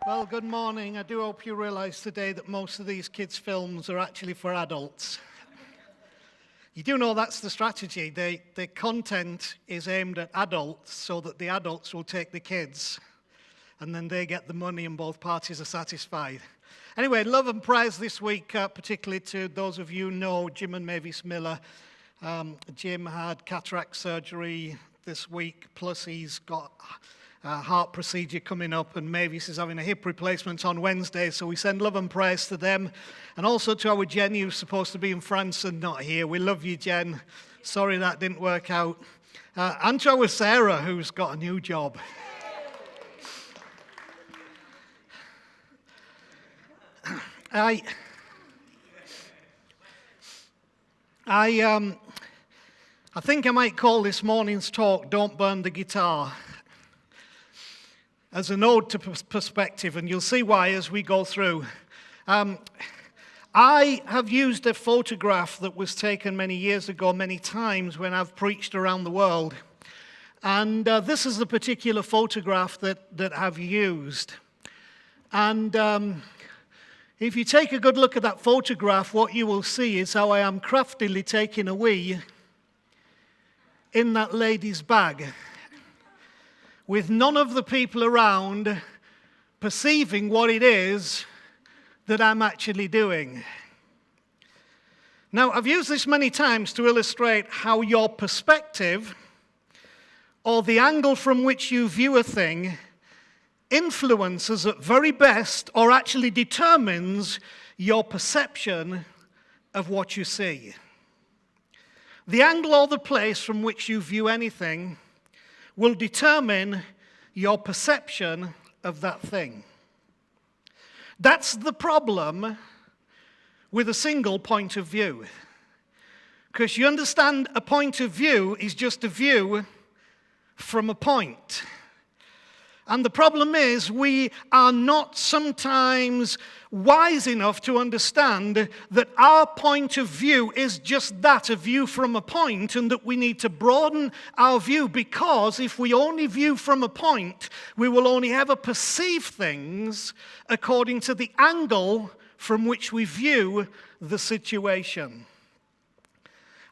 Well, good morning. I do hope you realize today that most of these kids' films are actually for adults. You do know that's the strategy. The content is aimed at adults so that the adults will take the kids, and then they get the money and both parties are satisfied. Anyway, love and prayers this week, particularly to those of you who know Jim and Mavis Miller. Jim had cataract surgery this week, plus he's got a heart procedure coming up, and Mavis is having a hip replacement on Wednesday, so we send love and prayers to them, and also to our Jenny, who's supposed to be in France and not here. We love you, Jen. Sorry that didn't work out. And to our Sarah, who's got a new job. I think I might call this morning's talk, Don't Burn the Guitar, as an ode to perspective, and you'll see why as we go through. I have used a photograph that was taken many years ago, many times when I've preached around the world, and this is the particular photograph that I've used. And if you take a good look at that photograph, what you will see is how I am craftily taking a wee in that lady's bag, with none of the people around perceiving what it is that I'm actually doing. Now, I've used this many times to illustrate how your perspective, or the angle from which you view a thing, influences at very best, or actually determines your perception of what you see. The angle or the place from which you view anything will determine your perception of that thing. That's the problem with a single point of view. Because you understand, a point of view is just a view from a point. And the problem is, we are not sometimes wise enough to understand that our point of view is just that, a view from a point, and that we need to broaden our view, because if we only view from a point, we will only ever perceive things according to the angle from which we view the situation.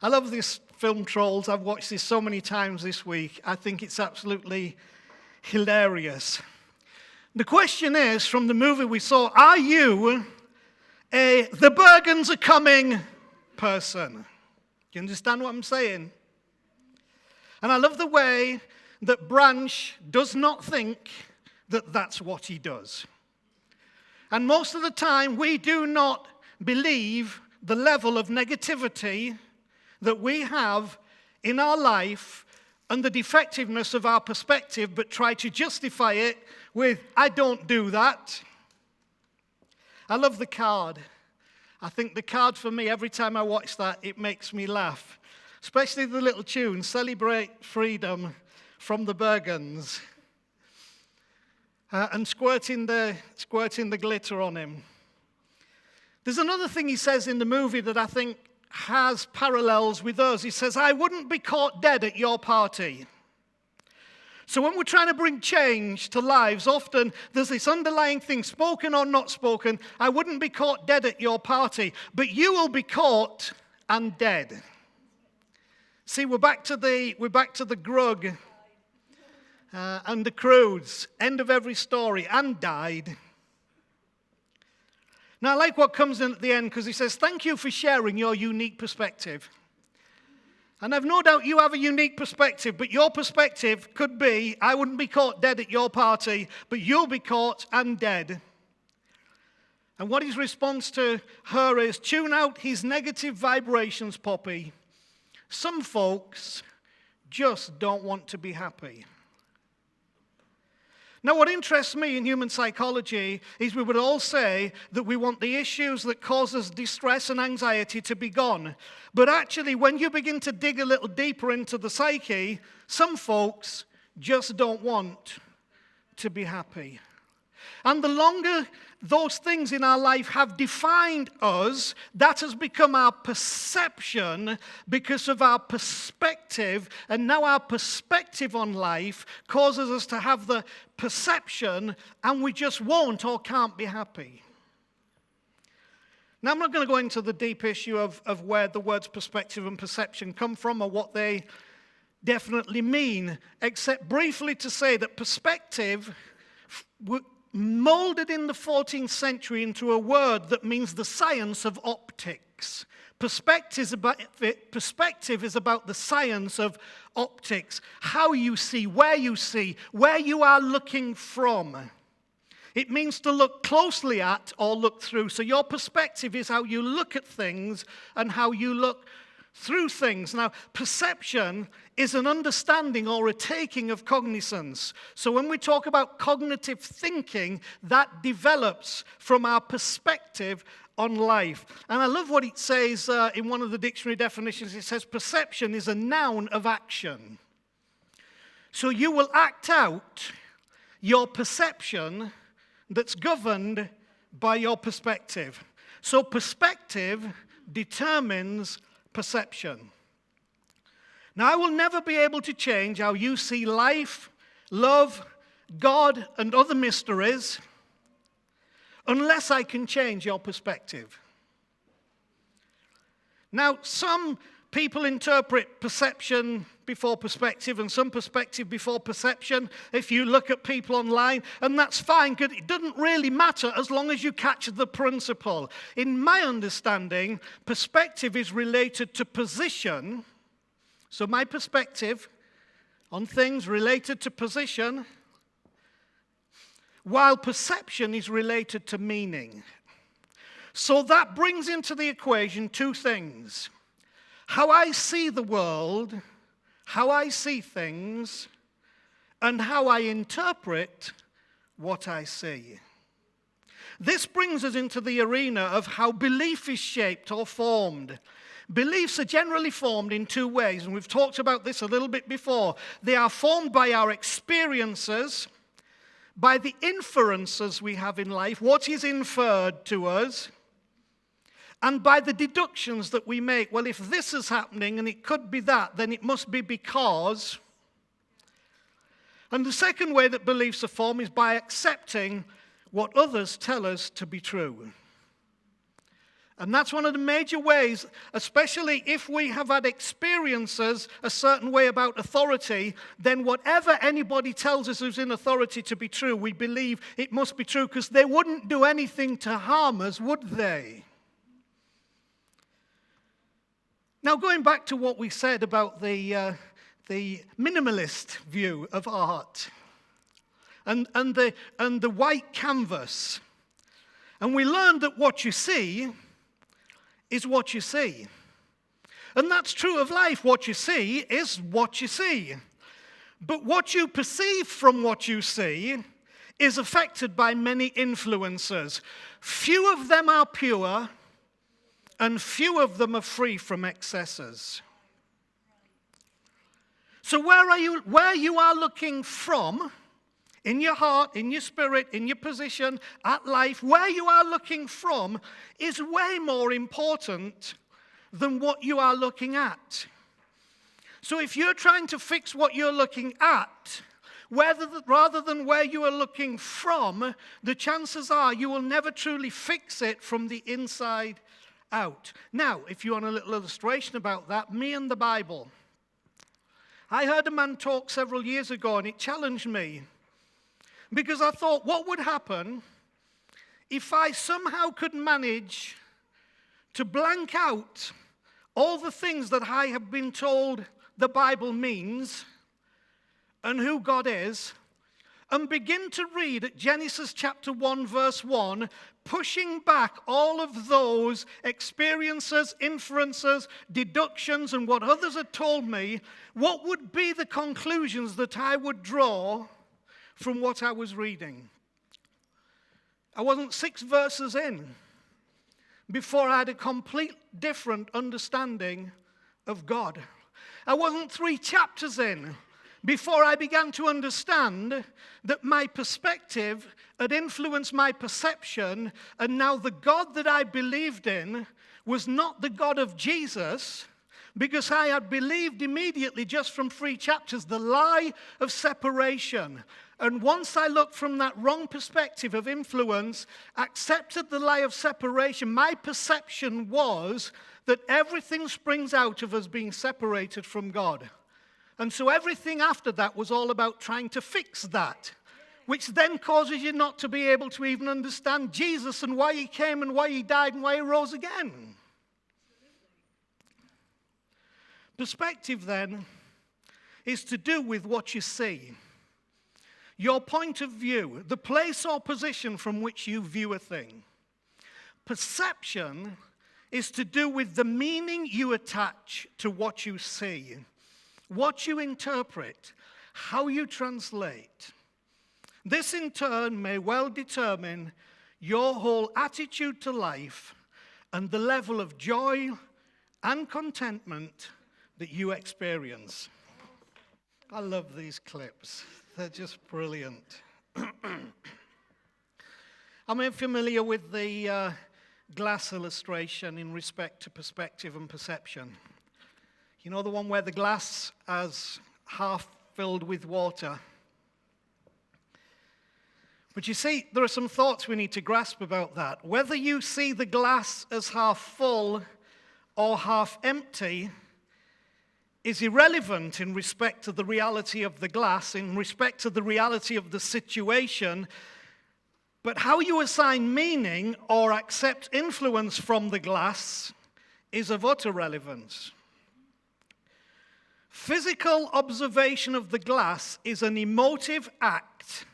I love this film, Trolls. I've watched this so many times this week. I think it's absolutely hilarious. The question is, from the movie we saw, are you a "the Bergens are coming" person? Do you understand what I'm saying? And I love the way that Branch does not think that that's what he does. And most of the time, we do not believe the level of negativity that we have in our life and the defectiveness of our perspective, but try to justify it with, I don't do that. I love the card. I think the card for me, every time I watch that, it makes me laugh. Especially the little tune, Celebrate Freedom from the Bergens. And squirting the glitter on him. There's another thing he says in the movie that I think has parallels with us. He says, I wouldn't be caught dead at your party. So when we're trying to bring change to lives, often there's this underlying thing, spoken or not spoken, I wouldn't be caught dead at your party, but you will be caught and dead. See, we're back to the grug and the crudes, end of every story, and died. Now, I like what comes in at the end, because he says, thank you for sharing your unique perspective. And I've no doubt you have a unique perspective, but your perspective could be, I wouldn't be caught dead at your party, but you'll be caught and dead. And what his response to her is, tune out his negative vibrations, Poppy. Some folks just don't want to be happy. Now, what interests me in human psychology is we would all say that we want the issues that cause us distress and anxiety to be gone. But actually, when you begin to dig a little deeper into the psyche, some folks just don't want to be happy. And the longer those things in our life have defined us, that has become our perception because of our perspective. And now our perspective on life causes us to have the perception, and we just won't or can't be happy. Now, I'm not going to go into the deep issue of where the words perspective and perception come from or what they definitely mean, except briefly to say that perspective molded in the 14th century into a word that means the science of optics. Perspective is about the science of optics, how you see, where you are looking from. It means to look closely at or look through. So your perspective is how you look at things and how you look through things. Now, perception is an understanding or a taking of cognizance. So when we talk about cognitive thinking, that develops from our perspective on life. And I love what it says in one of the dictionary definitions. It says perception is a noun of action. So you will act out your perception that's governed by your perspective. So perspective determines perception. Now, I will never be able to change how you see life, love, God, and other mysteries unless I can change your perspective. Now, some people interpret perception before perspective and some perspective before perception if you look at people online, and that's fine because it doesn't really matter as long as you catch the principle. In my understanding, perspective is related to position. So my perspective on things related to position, while perception is related to meaning. So that brings into the equation two things. How I see the world, how I see things, and how I interpret what I see. This brings us into the arena of how belief is shaped or formed. Beliefs are generally formed in two ways, and we've talked about this a little bit before. They are formed by our experiences, by the inferences we have in life, what is inferred to us, and by the deductions that we make. Well, if this is happening and it could be that, then it must be because. And the second way that beliefs are formed is by accepting what others tell us to be true. And that's one of the major ways, especially if we have had experiences a certain way about authority, then whatever anybody tells us who's in authority to be true, we believe it must be true because they wouldn't do anything to harm us, would they? Now, going back to what we said about the minimalist view of art and the white canvas, and we learned that what you see is what you see. And that's true of life. What you see is what you see. But what you perceive from what you see is affected by many influences. Few of them are pure, and few of them are free from excesses. So where you are looking from, in your heart, in your spirit, in your position, at life, where you are looking from is way more important than what you are looking at. So if you're trying to fix what you're looking at, rather than where you are looking from, the chances are you will never truly fix it from the inside out. Now, if you want a little illustration about that, me and the Bible. I heard a man talk several years ago, and it challenged me. Because I thought, what would happen if I somehow could manage to blank out all the things that I have been told the Bible means and who God is, and begin to read at Genesis chapter 1, verse 1, pushing back all of those experiences, inferences, deductions, and what others had told me, what would be the conclusions that I would draw from what I was reading? I wasn't 6 verses in before I had a complete different understanding of God. I wasn't 3 chapters in before I began to understand that my perspective had influenced my perception, and now the God that I believed in was not the God of Jesus, because I had believed immediately just from 3 chapters the lie of separation. And once I looked from that wrong perspective of influence, accepted the lie of separation, my perception was that everything springs out of us being separated from God. And so everything after that was all about trying to fix that, which then causes you not to be able to even understand Jesus and why he came and why he died and why he rose again. Perspective, then, is to do with what you see. Your point of view, the place or position from which you view a thing. Perception is to do with the meaning you attach to what you see, what you interpret, how you translate. This, in turn, may well determine your whole attitude to life and the level of joy and contentment that you experience. I love these clips. They're just brilliant. I'm familiar with the glass illustration in respect to perspective and perception. You know, the one where the glass is half filled with water. But you see, there are some thoughts we need to grasp about that. Whether you see the glass as half full or half empty is irrelevant in respect to the reality of the glass, in respect to the reality of the situation. But how you assign meaning or accept influence from the glass is of utter relevance. Physical observation of the glass is an emotive act,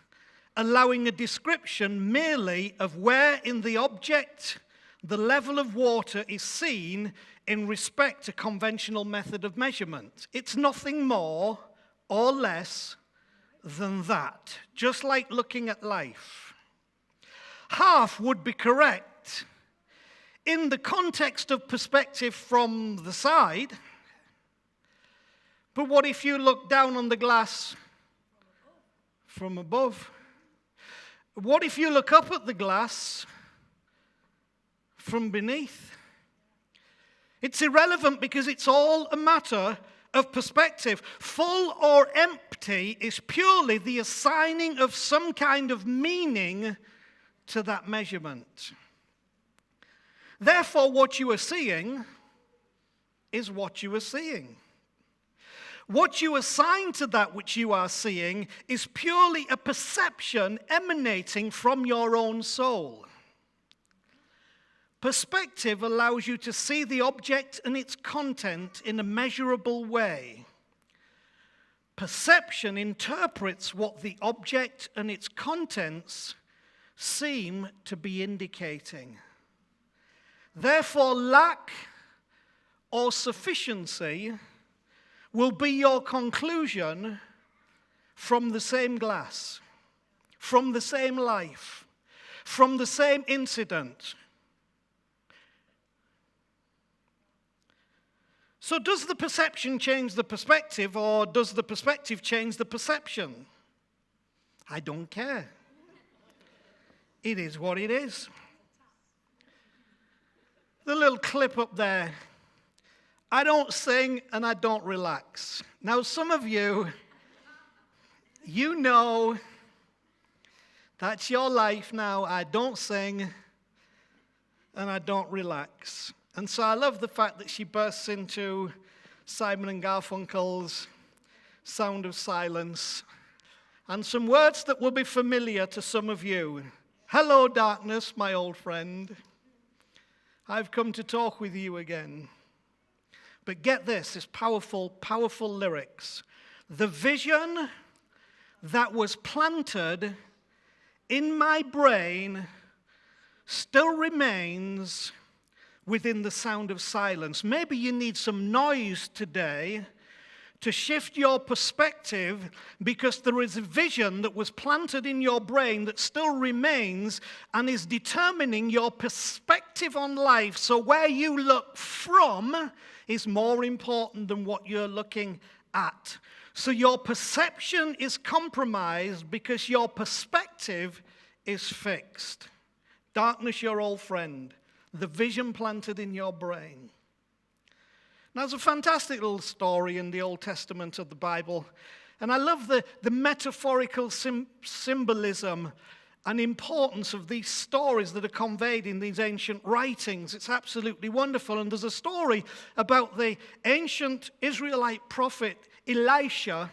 allowing a description merely of where in the object the level of water is seen in respect to conventional method of measurement. It's nothing more or less than that, just like looking at life. Half would be correct in the context of perspective from the side, but what if you look down on the glass from above? What if you look up at the glass from beneath? It's irrelevant because it's all a matter of perspective. Full or empty is purely the assigning of some kind of meaning to that measurement. Therefore, what you are seeing is what you are seeing. What you assign to that which you are seeing is purely a perception emanating from your own soul. Perspective allows you to see the object and its content in a measurable way. Perception interprets what the object and its contents seem to be indicating. Therefore, lack or sufficiency will be your conclusion from the same glass, from the same life, from the same incident. So does the perception change the perspective, or does the perspective change the perception? I don't care. It is what it is. The little clip up there. I don't sing and I don't relax. Now, some of you, you know that's your life now. I don't sing and I don't relax. And so I love the fact that she bursts into Simon and Garfunkel's Sound of Silence and some words that will be familiar to some of you. Hello, darkness, my old friend. I've come to talk with you again. But get this powerful, powerful lyrics. The vision that was planted in my brain still remains within the sound of silence. Maybe you need some noise today to shift your perspective, because there is a vision that was planted in your brain that still remains and is determining your perspective on life. So where you look from is more important than what you're looking at. So your perception is compromised because your perspective is fixed. Darkness, your old friend. The vision planted in your brain. Now, there's a fantastic little story in the Old Testament of the Bible. And I love the metaphorical symbolism and importance of these stories that are conveyed in these ancient writings. It's absolutely wonderful. And there's a story about the ancient Israelite prophet Elisha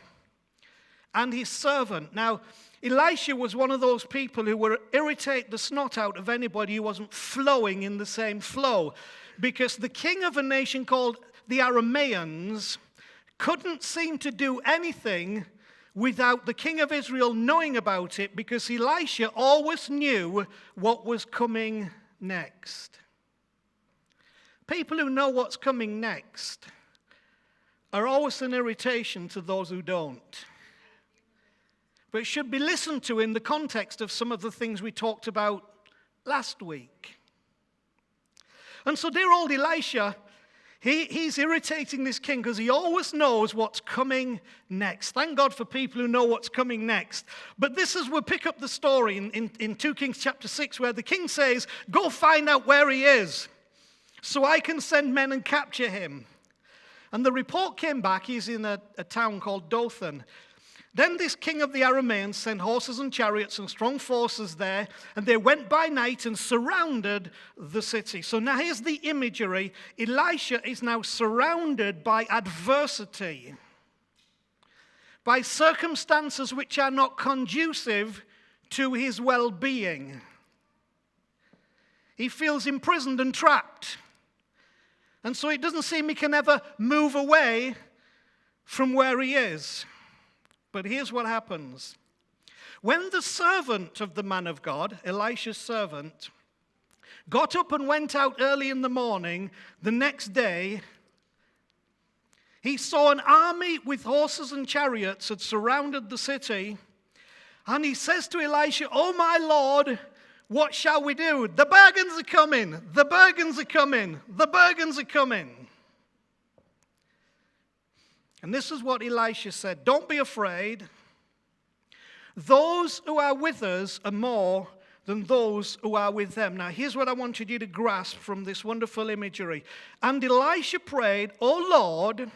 and his servant. Now, Elisha was one of those people who would irritate the snot out of anybody who wasn't flowing in the same flow. Because the king of a nation called the Arameans couldn't seem to do anything without the king of Israel knowing about it, because Elisha always knew what was coming next. People who know what's coming next are always an irritation to those who don't. But it should be listened to in the context of some of the things we talked about last week. And so dear old Elisha, he's irritating this king because he always knows what's coming next. Thank God for people who know what's coming next. But this is, we'll pick up the story in 2 Kings chapter 6, where the king says, go find out where he is so I can send men and capture him. And the report came back, he's in a town called Dothan. Then this king of the Arameans sent horses and chariots and strong forces there, and they went by night and surrounded the city. So now here's the imagery. Elisha is now surrounded by adversity, by circumstances which are not conducive to his well-being. He feels imprisoned and trapped. And so it doesn't seem he can ever move away from where he is. But here's what happens. When the servant of the man of God, Elisha's servant, got up and went out early in the morning the next day, he saw an army with horses and chariots had surrounded the city. And he says to Elisha, oh my Lord, what shall we do? The Burgans are coming. The Burgans are coming. The Burgans are coming. And this is what Elisha said. Don't be afraid. Those who are with us are more than those who are with them. Now, here's what I wanted you to grasp from this wonderful imagery. And Elisha prayed, oh Lord,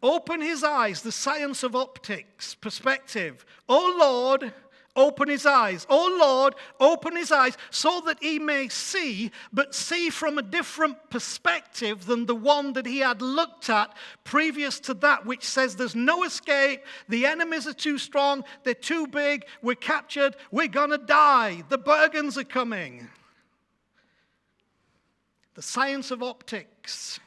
open his eyes, the science of optics, perspective. Oh Lord, open his eyes. Oh Lord, open his eyes so that he may see, but see from a different perspective than the one that he had looked at previous to that, which says there's no escape, the enemies are too strong, they're too big, we're captured, we're going to die, the Burgans are coming. The science of optics.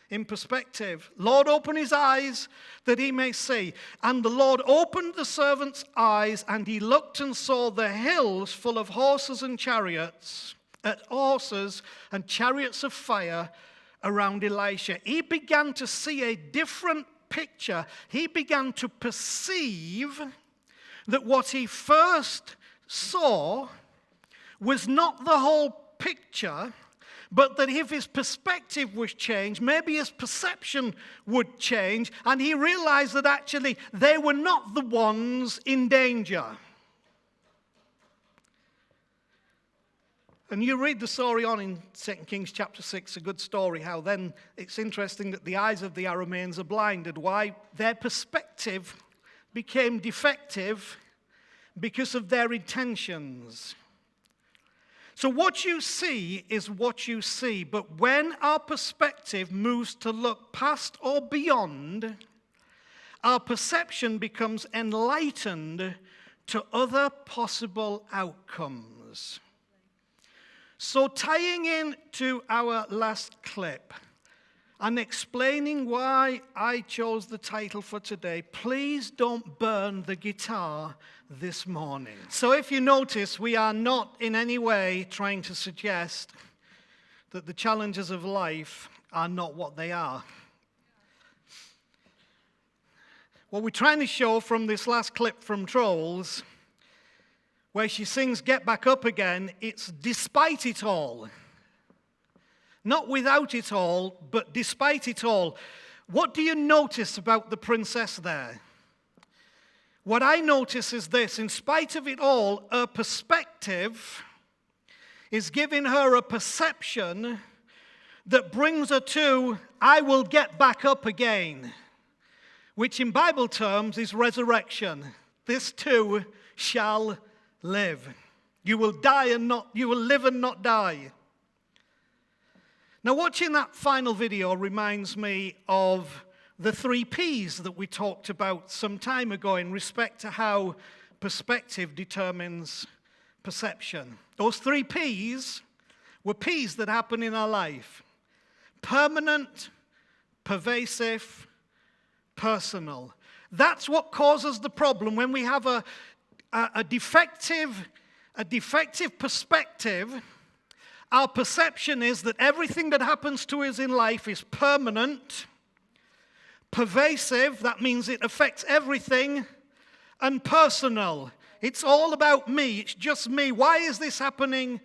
In perspective, Lord, open his eyes that he may see. And the Lord opened the servant's eyes, and he looked and saw the hills full of horses and chariots of fire around Elisha. He began to see a different picture. He began to perceive that what he first saw was not the whole picture, but that if his perspective was changed, maybe his perception would change, and he realized that actually they were not the ones in danger. And you read the story on in 2 Kings chapter 6, a good story, how then it's interesting that the eyes of the Arameans are blinded. Why? Their perspective became defective because of their intentions. So what you see is what you see, but when our perspective moves to look past or beyond, our perception becomes enlightened to other possible outcomes. So tying in to our last clip and explaining why I chose the title for today, please don't burn the guitar this morning. So if you notice, we are not in any way trying to suggest that the challenges of life are not what they are. What we're trying to show from this last clip from Trolls, where she sings Get Back Up Again, it's despite it all. Not without it all, but despite it all. What do you notice about the princess there? What I notice is this: in spite of it all, her perspective is giving her a perception that brings her to, I will get back up again, which in Bible terms is resurrection. This too shall live. You will live and not die. Now, watching that final video reminds me of the 3 P's that we talked about some time ago in respect to how perspective determines perception. Those 3 P's were P's that happen in our life: permanent, pervasive, personal. That's what causes the problem. When we have a defective perspective, our perception is that everything that happens to us in life is permanent, pervasive, that means it affects everything, and personal. It's all about me. It's just me. Why is this happening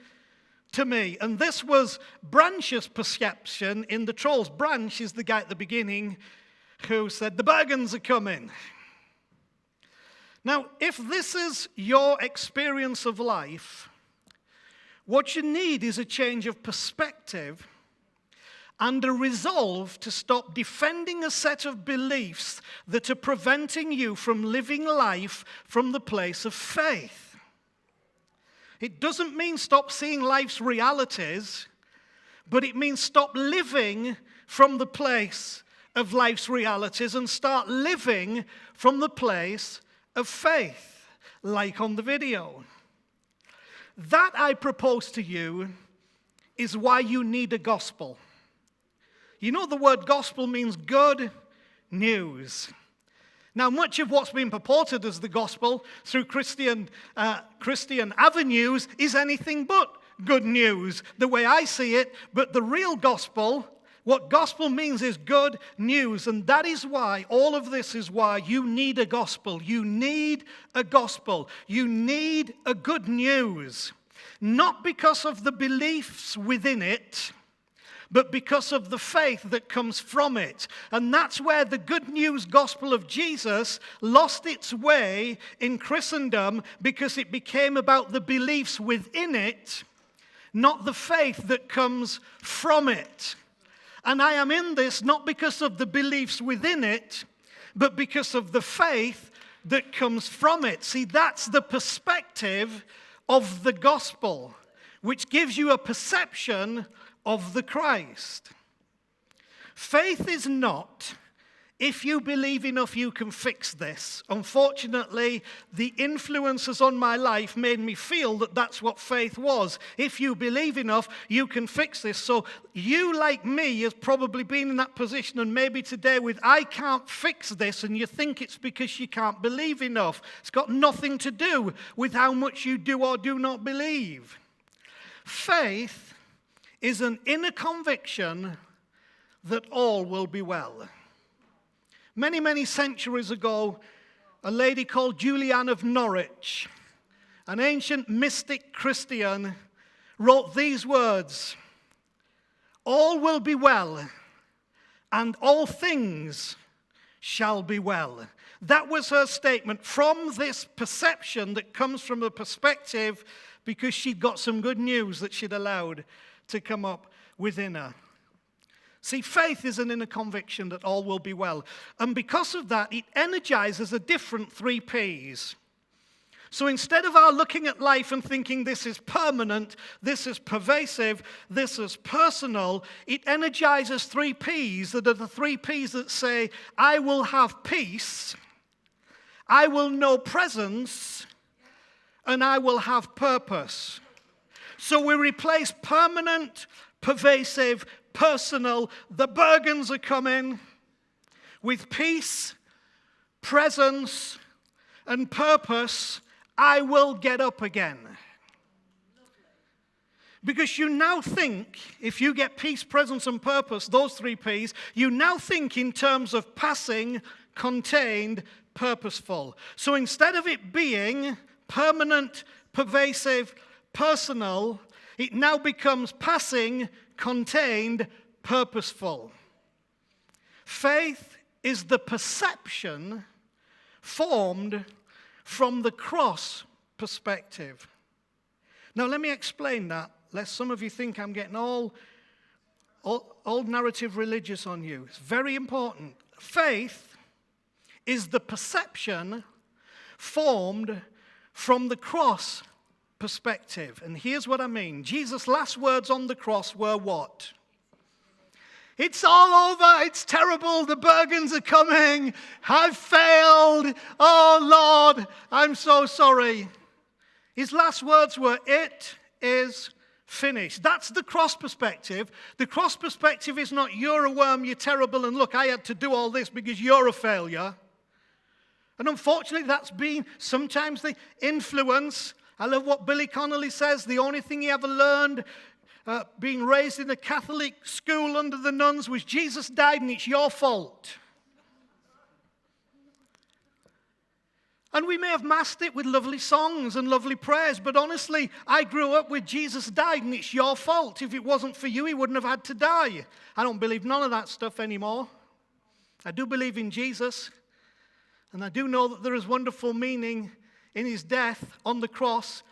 to me? And this was Branch's perception in the Trolls. Branch is the guy at the beginning who said, the Bergens are coming. Now, if this is your experience of life, what you need is a change of perspective and a resolve to stop defending a set of beliefs that are preventing you from living life from the place of faith. It doesn't mean stop seeing life's realities, but it means stop living from the place of life's realities and start living from the place of faith, like on the video. That, I propose to you, is why you need a gospel. You know, the word gospel means good news. Now, much of what's been purported as the gospel through Christian avenues is anything but good news, the way I see it. But the real gospel, what gospel means, is good news. And that is why, all of this is why you need a gospel. You need a gospel. You need a good news. Not because of the beliefs within it, but because of the faith that comes from it. And that's where the good news gospel of Jesus lost its way in Christendom, because it became about the beliefs within it, not the faith that comes from it. And I am in this not because of the beliefs within it, but because of the faith that comes from it. See, that's the perspective of the gospel, which gives you a perception of the Christ. Faith is not, if you believe enough, you can fix this. Unfortunately, the influences on my life made me feel that that's what faith was. If you believe enough, you can fix this. So you, like me, has probably been in that position, and maybe today with, I can't fix this, and you think it's because you can't believe enough. It's got nothing to do with how much you do or do not believe. Faith is an inner conviction that all will be well. Many, many centuries ago, a lady called Julian of Norwich, an ancient mystic Christian, wrote these words: all will be well, and all things shall be well. That was her statement from this perception that comes from a perspective because she'd got some good news that she'd allowed to come up within her. See, faith is an inner conviction that all will be well. And because of that, it energizes a different 3 P's. So instead of our looking at life and thinking this is permanent, this is pervasive, this is personal, it energizes 3 P's that are the 3 P's that say, I will have peace, I will know presence, and I will have purpose. So we replace permanent, pervasive, personal, the Bergens are coming, with peace, presence, and purpose. I will get up again. Because you now think, if you get peace, presence, and purpose, those 3 P's, you now think in terms of passing, contained, purposeful. So instead of it being permanent, pervasive, personal, it now becomes passing, contained, purposeful. Faith is the perception formed from the cross perspective. Now, let me explain that, lest some of you think I'm getting all narrative religious on you. It's very important. Faith is the perception formed from the cross perspective. And here's what I mean. Jesus' last words on the cross were what? It's all over. It's terrible. The Bergens are coming. I've failed. Oh, Lord, I'm so sorry. His last words were, it is finished. That's the cross perspective. The cross perspective is not, you're a worm, you're terrible, and look, I had to do all this because you're a failure. And unfortunately, that's been sometimes the influence. I love what Billy Connolly says. The only thing he ever learned being raised in a Catholic school under the nuns was Jesus died and it's your fault. And we may have masked it with lovely songs and lovely prayers, but honestly, I grew up with Jesus died and it's your fault. If it wasn't for you, he wouldn't have had to die. I don't believe none of that stuff anymore. I do believe in Jesus, and I do know that there is wonderful meaning in his death on the cross,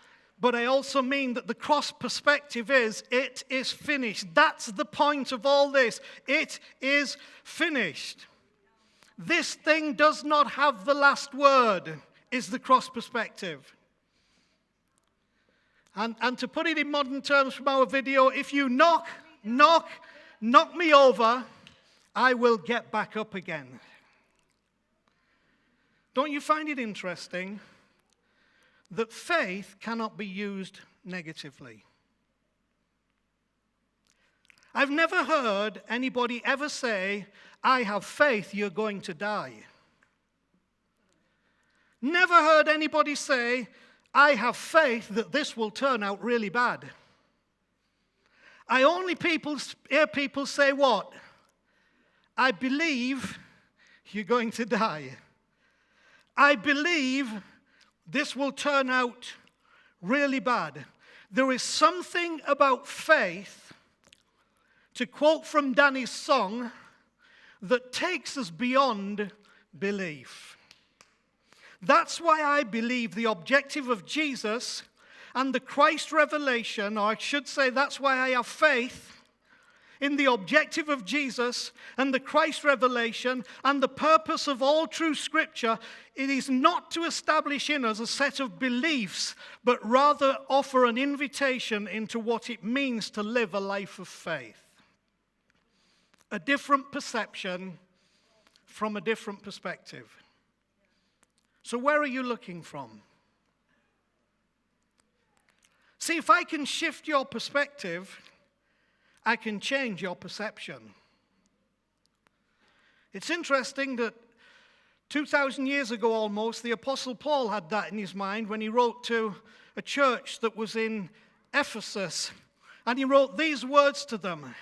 but I also mean that the cross perspective is, it is finished. That's the point of all this. It is finished. This thing does not have the last word, is the cross perspective. And to put it in modern terms from our video, if you knock me over, I will get back up again. Don't you find it interesting that faith cannot be used negatively? I've never heard anybody ever say, I have faith you're going to die. Never heard anybody say, I have faith that this will turn out really bad. I only hear people say what? I believe you're going to die. I believe this will turn out really bad. There is something about faith, to quote from Danny's song, that takes us beyond belief. That's why I believe the objective of Jesus and the Christ revelation, or I should say that's why I have faith in the objective of Jesus and the Christ revelation and the purpose of all true Scripture. It is not to establish in us a set of beliefs, but rather offer an invitation into what it means to live a life of faith. A different perception from a different perspective. So where are you looking from? See, if I can shift your perspective, I can change your perception. It's interesting that 2,000 years ago almost, the Apostle Paul had that in his mind when he wrote to a church that was in Ephesus. And he wrote these words to them.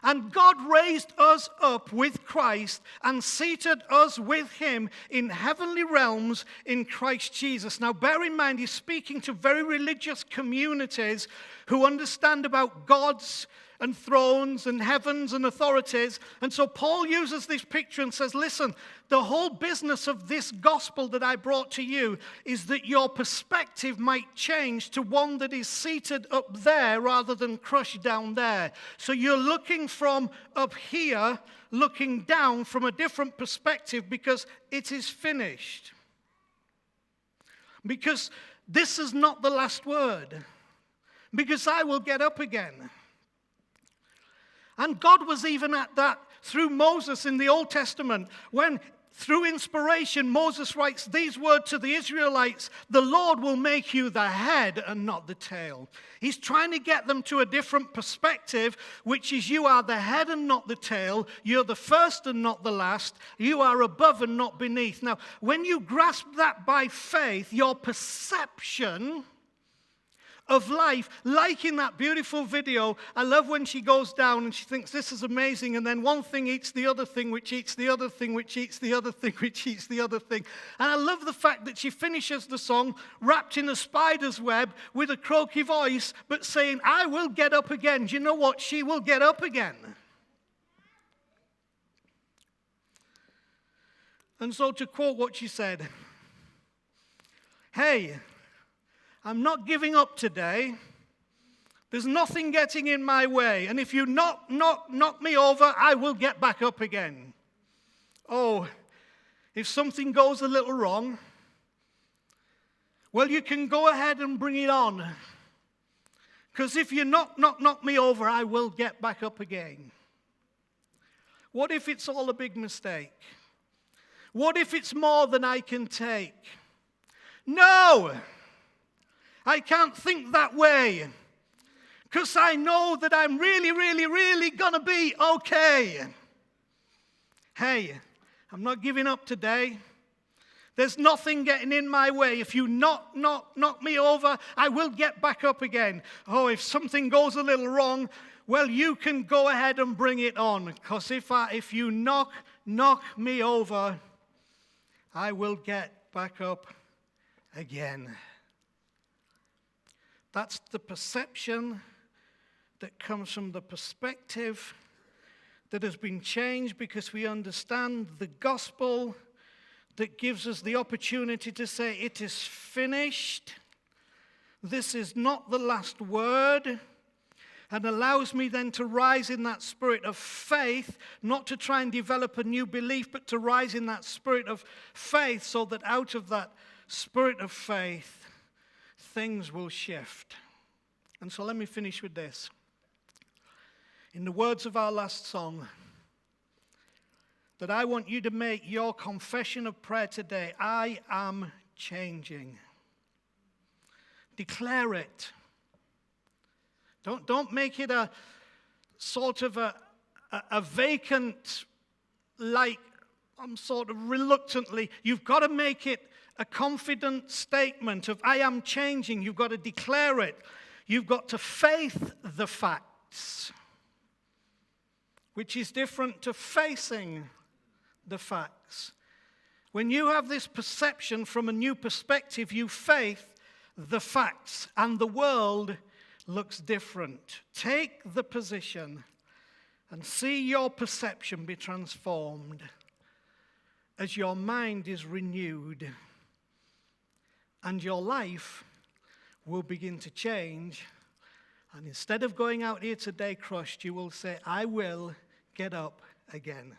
And God raised us up with Christ and seated us with him in heavenly realms in Christ Jesus. Now bear in mind, he's speaking to very religious communities who understand about gods and thrones and heavens and authorities. And so Paul uses this picture and says, listen, the whole business of this gospel that I brought to you is that your perspective might change to one that is seated up there rather than crushed down there. So you're looking from up here, looking down from a different perspective because it is finished. Because this is not the last word. Because I will get up again. And God was even at that through Moses in the Old Testament when, through inspiration, Moses writes these words to the Israelites, the Lord will make you the head and not the tail. He's trying to get them to a different perspective, which is you are the head and not the tail. You're the first and not the last. You are above and not beneath. Now, when you grasp that by faith, your perception of life, like in that beautiful video, I love when she goes down and she thinks this is amazing, and then one thing eats the other thing, which eats the other thing, which eats the other thing, which eats the other thing. And I love the fact that she finishes the song wrapped in a spider's web with a croaky voice, but saying, I will get up again. Do you know what? She will get up again. And so to quote what she said, "Hey, I'm not giving up today. There's nothing getting in my way. And if you knock me over, I will get back up again. Oh, if something goes a little wrong, well, you can go ahead and bring it on. Because if you knock me over, I will get back up again. What if it's all a big mistake? What if it's more than I can take? No, I can't think that way. Because I know that I'm really, really, really going to be okay. Hey, I'm not giving up today. There's nothing getting in my way. If you knock me over, I will get back up again. Oh, if something goes a little wrong, well, you can go ahead and bring it on. Because if you knock me over, I will get back up again." That's the perception that comes from the perspective that has been changed because we understand the gospel that gives us the opportunity to say, it is finished. This is not the last word. And allows me then to rise in that spirit of faith, not to try and develop a new belief, but to rise in that spirit of faith so that out of that spirit of faith, things will shift. And so let me finish with this. In the words of our last song, that I want you to make your confession of prayer today. I am changing. Declare it. Don't make it a sort of a vacant, like I'm sort of reluctantly. You've got to make it a confident statement of I am changing. You've got to declare it. You've got to faith the facts, which is different to facing the facts. When you have this perception from a new perspective, you faith the facts, and the world looks different. Take the position and see your perception be transformed as your mind is renewed, and your life will begin to change. And instead of going out here today crushed, you will say, I will get up again.